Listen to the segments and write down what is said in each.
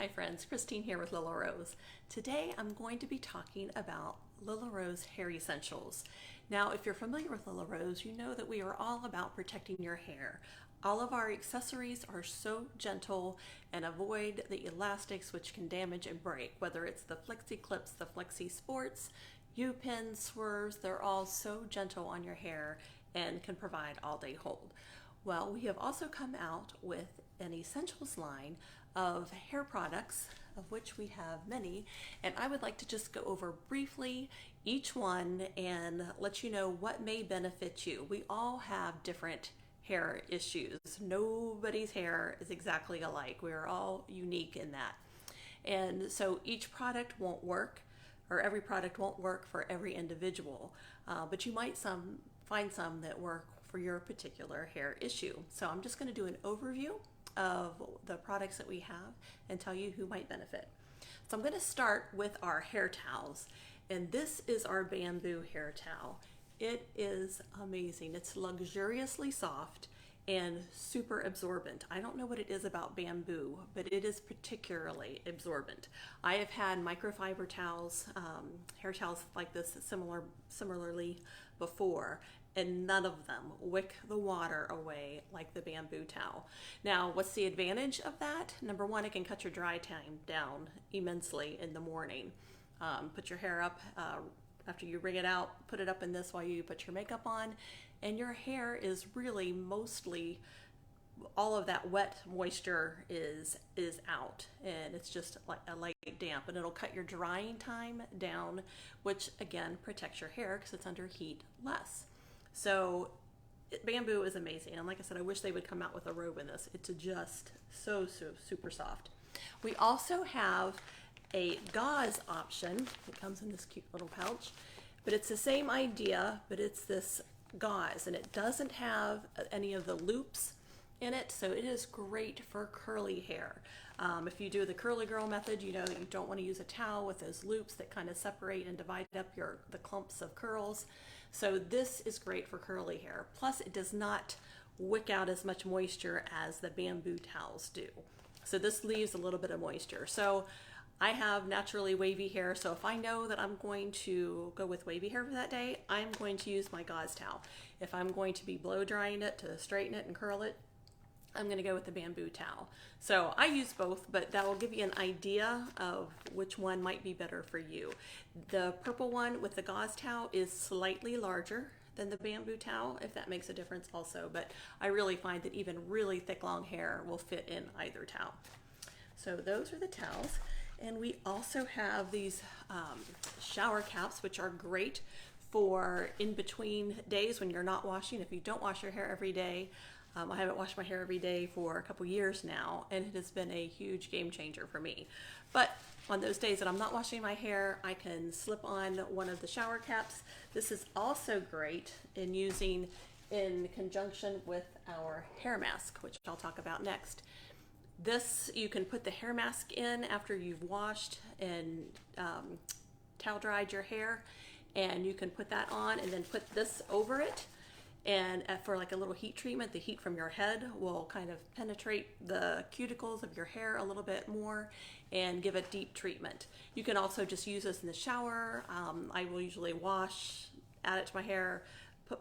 Hi friends, Christine here with Lilla Rose. Today I'm going to be talking about Lilla Rose Hair Essentials. Now if you're familiar with Lilla Rose, you know that we are all about protecting your hair. All of our accessories are so gentle and avoid the elastics which can damage and break, whether it's the flexi clips, the flexi sports, U-pins, swerves, they're all so gentle on your hair and can provide all day hold. Well, we have also come out with an essentials line of hair products, of which we have many, and I would like to just go over briefly each one and let you know what may benefit you. We all have different hair issues. Nobody's hair is exactly alike. We're all unique in that. And so each product won't work, or every product won't work for every individual, but you might find some that work for your particular hair issue. So I'm just going to do an overview of the products that we have and tell you who might benefit. So I'm going to start with our hair towels, and this is our bamboo hair towel. It is amazing. It's luxuriously soft and super absorbent. I don't know what it is about bamboo, but it is particularly absorbent. I have had microfiber towels, hair towels like this similarly before, and none of them wick the water away like the bamboo towel. Now, what's the advantage of that? Number one, it can cut your dry time down immensely in the morning. Put your hair up after you wring it out, put it up in this while you put your makeup on, and your hair is really mostly, all of that wet moisture is out, and it's just like a light damp, and it'll cut your drying time down, which again protects your hair because it's under heat less. So bamboo is amazing, and like I said, I wish they would come out with a robe in this. It's just so super soft. We also have a gauze option. It comes in this cute little pouch, but it's the same idea, but it's this gauze, and it doesn't have any of the loops in it, so it is great for curly hair. If you do the curly girl method, you know that you don't want to use a towel with those loops that kind of separate and divide up the clumps of curls. So this is great for curly hair. Plus, it does not wick out as much moisture as the bamboo towels do. So this leaves a little bit of moisture. So I have naturally wavy hair, so if I know that I'm going to go with wavy hair for that day, I'm going to use my gauze towel. If I'm going to be blow drying it to straighten it and curl it, I'm going to go with the bamboo towel. So I use both, but that will give you an idea of which one might be better for you. The purple one with the gauze towel is slightly larger than the bamboo towel, if that makes a difference also, but I really find that even really thick long hair will fit in either towel. So those are the towels. And we also have these shower caps, which are great for in between days when you're not washing. If you don't wash your hair every day, I haven't washed my hair every day for a couple years now, and it has been a huge game changer for me. But on those days that I'm not washing my hair, I can slip on one of the shower caps. This is also great in using in conjunction with our hair mask, which I'll talk about next. This, you can put the hair mask in after you've washed and towel dried your hair, and you can put that on and then put this over it. And for like a little heat treatment, the heat from your head will kind of penetrate the cuticles of your hair a little bit more and give a deep treatment. You can also just use this in the shower. I will usually wash, add it to my hair,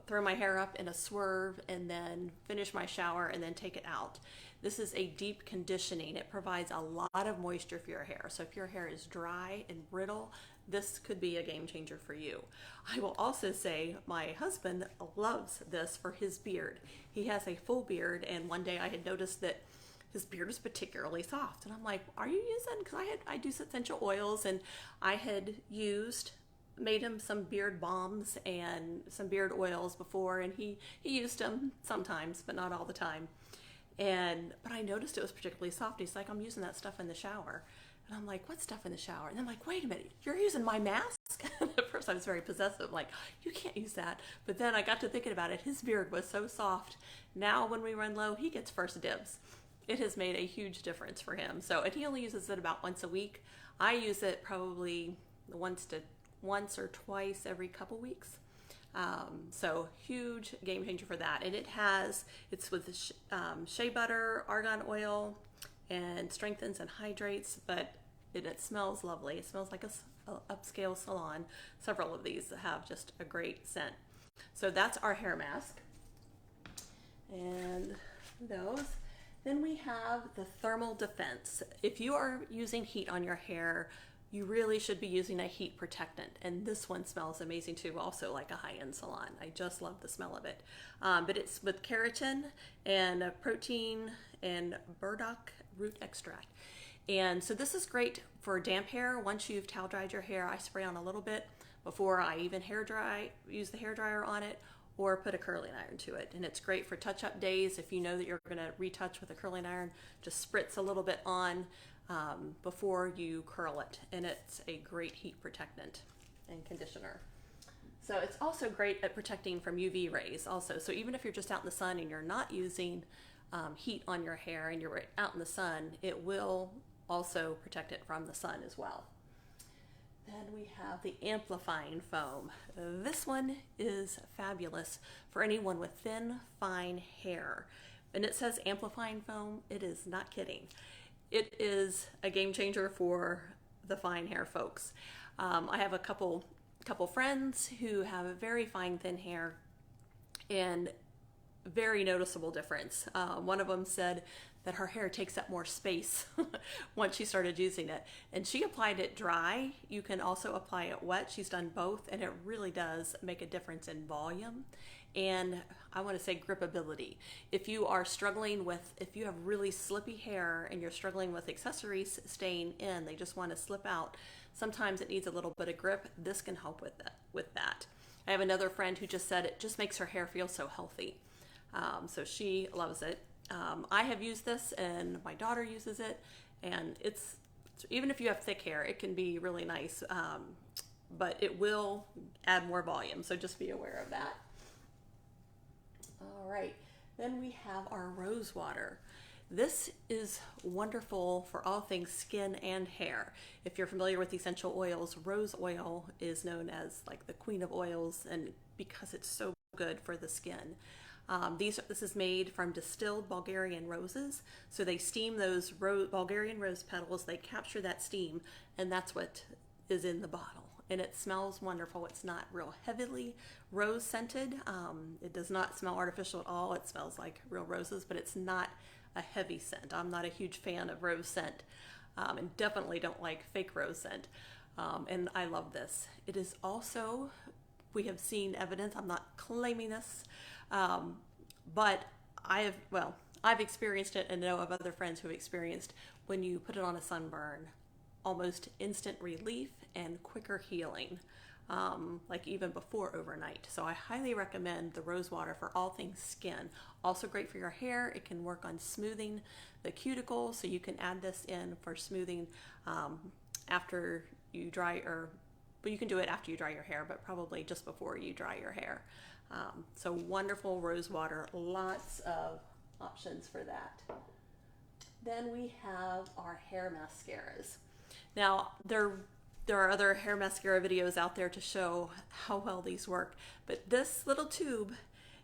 throw my hair up in a swerve, and then finish my shower and then take it out. This is a deep conditioning. It provides a lot of moisture for your hair. So if your hair is dry and brittle, this could be a game changer for you. I will also say my husband loves this for his beard. He has a full beard, and one day I had noticed that his beard was particularly soft. And I'm like, are you using, because I do essential oils, and I had made him some beard balms and some beard oils before, and he used them sometimes, but not all the time. But I noticed it was particularly soft. He's like, I'm using that stuff in the shower. And I'm like, what stuff in the shower? And I'm like, wait a minute, you're using my mask? At first I was very possessive, like, you can't use that. But then I got to thinking about it. His beard was so soft. Now when we run low, he gets first dibs. It has made a huge difference for him. So, and he only uses it about once a week. I use it probably once or twice every couple weeks. So huge game changer for that. And it's with shea butter, argan oil, and strengthens and hydrates, but it smells lovely. It smells like a upscale salon. Several of these have just a great scent. So that's our hair mask. And those. Then we have the thermal defense. If you are using heat on your hair, you really should be using a heat protectant. And this one smells amazing too, also like a high-end salon. I just love the smell of it. But it's with keratin and protein and burdock root extract. And so this is great for damp hair. Once you've towel dried your hair, I spray on a little bit before I even use the hair dryer on it, or put a curling iron to it. And it's great for touch-up days. If you know that you're gonna retouch with a curling iron, just spritz a little bit on before you curl it. And it's a great heat protectant and conditioner. So it's also great at protecting from UV rays also. So even if you're just out in the sun and you're not using heat on your hair and you're out in the sun, it will also protect it from the sun as well. Then we have the amplifying foam. This one is fabulous for anyone with thin, fine hair. And it says amplifying foam. It is not kidding. It is a game changer for the fine hair folks. I have a couple friends who have a very fine, thin hair, and very noticeable difference. One of them said that her hair takes up more space once she started using it. And she applied it dry. You can also apply it wet. She's done both, and it really does make a difference in volume and I want to say gripability. If you are struggling with, if you have really slippy hair and you're struggling with accessories staying in, they just want to slip out, sometimes it needs a little bit of grip. This can help with that. I have another friend who just said it just makes her hair feel so healthy. So she loves it. I have used this and my daughter uses it, and it's even if you have thick hair, it can be really nice, but it will add more volume, so just be aware of that. All right, then we have our rose water. This is wonderful for all things skin and hair. If you're familiar with essential oils, rose oil is known as like the queen of oils, and because it's so good for the skin. This is made from distilled Bulgarian roses. So they steam those Bulgarian rose petals, they capture that steam, and that's what is in the bottle. And it smells wonderful. It's not real heavily rose scented. It does not smell artificial at all. It smells like real roses, but it's not a heavy scent. I'm not a huge fan of rose scent, and definitely don't like fake rose scent. And I love this. It is also, we have seen evidence, I'm not claiming this, but I've experienced it and know of other friends who have experienced when you put it on a sunburn, almost instant relief and quicker healing, like even before overnight. So I highly recommend the rose water for all things skin. Also great for your hair. It can work on smoothing the cuticle, so you can add this in for smoothing after you dry, but you can do it after you dry your hair, but probably just before you dry your hair. So wonderful rose water, lots of options for that. Then we have our hair mascaras. Now there are other hair mascara videos out there to show how well these work, but this little tube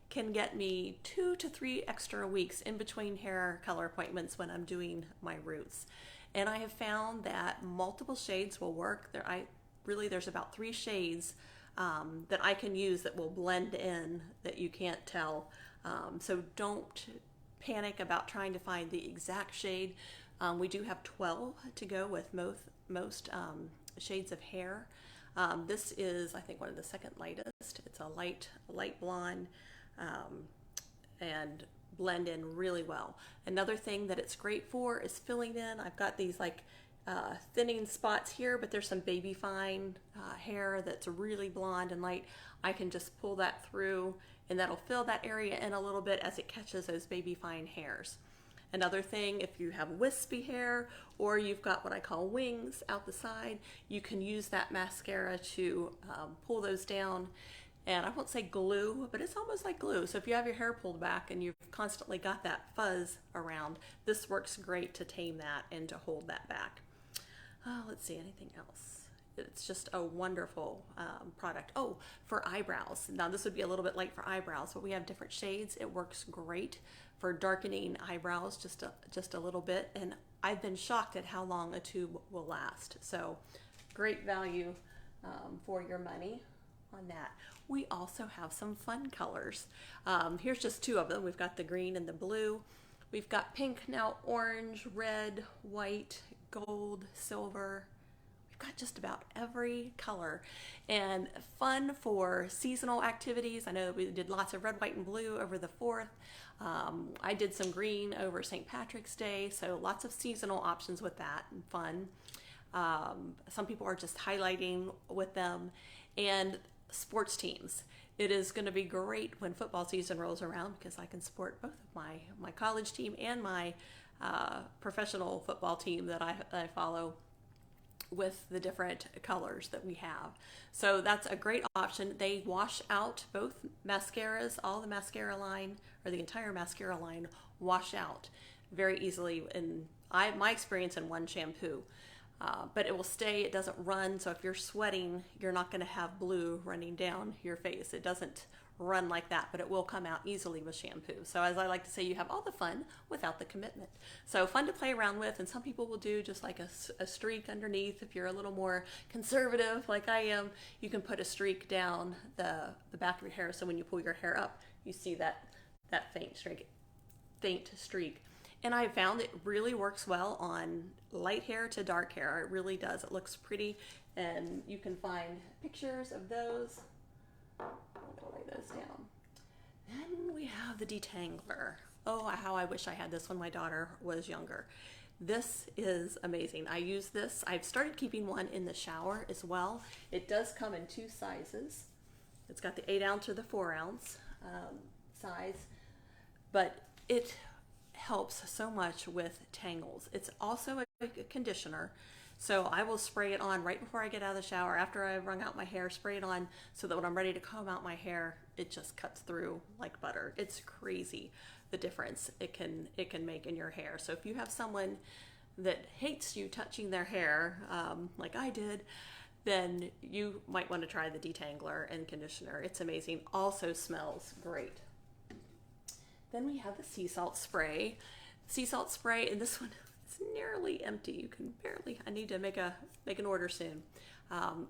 can get me 2 to 3 extra weeks in between hair color appointments when I'm doing my roots. And I have found that multiple shades will work. There's about 3 shades that I can use that will blend in that you can't tell. So don't panic about trying to find the exact shade. We do have 12 to go with most shades of hair. This is, I think, one of the second lightest. It's a light blonde, and blend in really well. Another thing that it's great for is filling in. I've got these like thinning spots here, but there's some baby fine hair that's really blonde and light. I can just pull that through and that'll fill that area in a little bit as it catches those baby fine hairs. Another thing, if you have wispy hair or you've got what I call wings out the side, you can use that mascara to pull those down. And I won't say glue, but it's almost like glue. So if you have your hair pulled back and you've constantly got that fuzz around, this works great to tame that and to hold that back. Let's see, anything else? It's just a wonderful product. Oh, for eyebrows. Now this would be a little bit light for eyebrows, but we have different shades. It works great for darkening eyebrows just a little bit. And I've been shocked at how long a tube will last. So great value for your money on that. We also have some fun colors. Here's just two of them. We've got the green and the blue. We've got pink now, orange, red, white, gold, silver. We've got just about every color, and fun for seasonal activities. I know we did lots of red, white, and blue over the 4th. I did some green over St. Patrick's Day, so lots of seasonal options with that and fun. Some people are just highlighting with them. And sports teams. It is going to be great when football season rolls around because I can support both of my college team and my professional football team that I follow with the different colors that we have. So that's a great option. They wash out both mascaras, all the mascara line or the entire mascara line wash out very easily in my experience in one shampoo. But it will stay, it doesn't run, so if you're sweating, you're not going to have blue running down your face. It doesn't run like that, but it will come out easily with shampoo. So as I like to say, you have all the fun without the commitment. So fun to play around with, and some people will do just like a streak underneath. If you're a little more conservative like I am, you can put a streak down the back of your hair, so when you pull your hair up, you see that faint streak. And I found it really works well on light hair to dark hair. It really does. It looks pretty, and you can find pictures of those. I'm going to lay those down. Then we have the detangler. Oh, how I wish I had this when my daughter was younger. This is amazing. I use this. I've started keeping one in the shower as well. It does come in 2 sizes. It's got the 8 ounce or the 4 ounce size, but it helps so much with tangles. It's also a conditioner, so I will spray it on right before I get out of the shower. After I've wrung out my hair, spray it on so that when I'm ready to comb out my hair, it just cuts through like butter. It's crazy the difference it can make in your hair. So if you have someone that hates you touching their hair, like I did, then you might want to try the detangler and conditioner. It's amazing. Also smells great. Then we have the sea salt spray. Sea salt spray, and this one is nearly empty. You can barely, I need to make an order soon.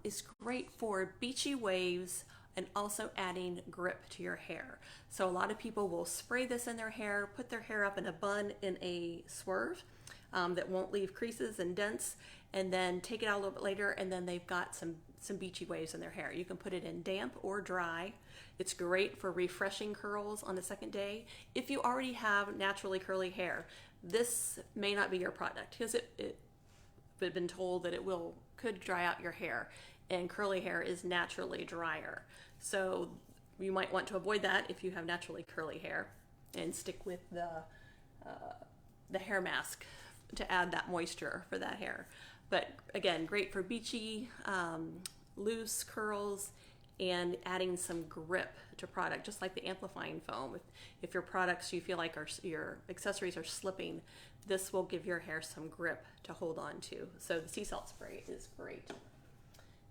It's great for beachy waves and also adding grip to your hair. So a lot of people will spray this in their hair, put their hair up in a bun in a swerve that won't leave creases and dents, and then take it out a little bit later, and then they've got some beachy waves in their hair. You can put it in damp or dry. It's great for refreshing curls on the second day. If you already have naturally curly hair, this may not be your product because I've been told that could dry out your hair, and curly hair is naturally drier. So you might want to avoid that if you have naturally curly hair, and stick with the hair mask to add that moisture for that hair. But again, great for beachy, loose curls, and adding some grip to product, just like the amplifying foam. If your products you feel like your accessories are slipping, this will give your hair some grip to hold on to. So the sea salt spray is great.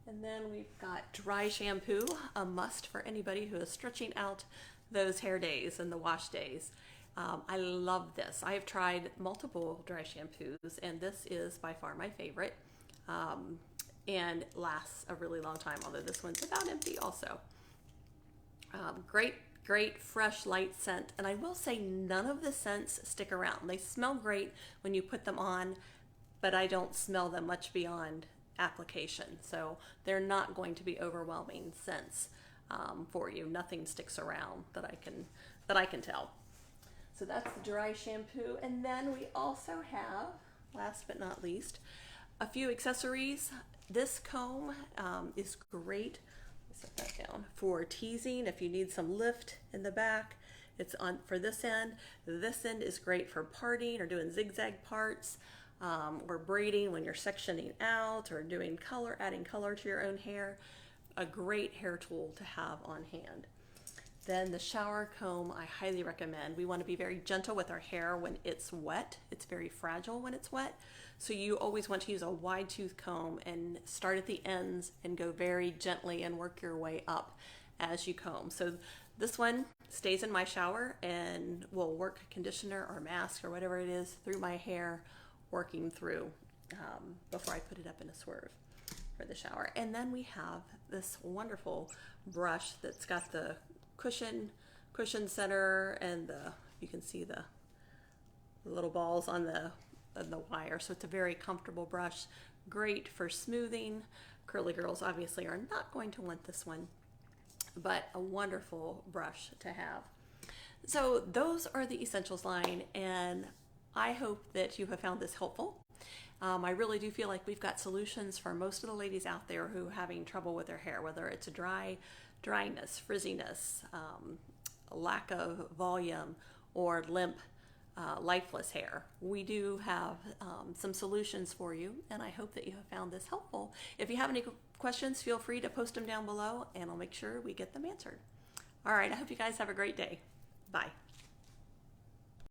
And then we've got dry shampoo, a must for anybody who is stretching out those hair days and the wash days. I love this. I have tried multiple dry shampoos, and this is by far my favorite. And lasts a really long time, although this one's about empty also. Great fresh light scent, and I will say none of the scents stick around. They smell great when you put them on, but I don't smell them much beyond application, so they're not going to be overwhelming scents for you. Nothing sticks around that I can tell. So that's the dry shampoo. And then we also have, last but not least, a few accessories. This comb is great. Set that down for teasing. If you need some lift in the back, it's on for this end. This end is great for parting or doing zigzag parts, or braiding when you're sectioning out, or doing color, adding color to your own hair. A great hair tool to have on hand. Then the shower comb, I highly recommend. We want to be very gentle with our hair when it's wet. It's very fragile when it's wet. So you always want to use a wide tooth comb and start at the ends and go very gently and work your way up as you comb. So this one stays in my shower and will work conditioner or mask or whatever it is through my hair working through before I put it up in a swerve for the shower. And then we have this wonderful brush that's got the cushion center, and you can see the little balls on the wire. So it's a very comfortable brush, great for smoothing. Curly girls obviously are not going to want this one, but a wonderful brush to have. So those are the Essentials line, and I hope that you have found this helpful. I really do feel like we've got solutions for most of the ladies out there who are having trouble with their hair, whether it's a dryness, frizziness, a lack of volume, or limp, lifeless hair. We do have some solutions for you, and I hope that you have found this helpful. If you have any questions, feel free to post them down below, and I'll make sure we get them answered. All right, I hope you guys have a great day. Bye.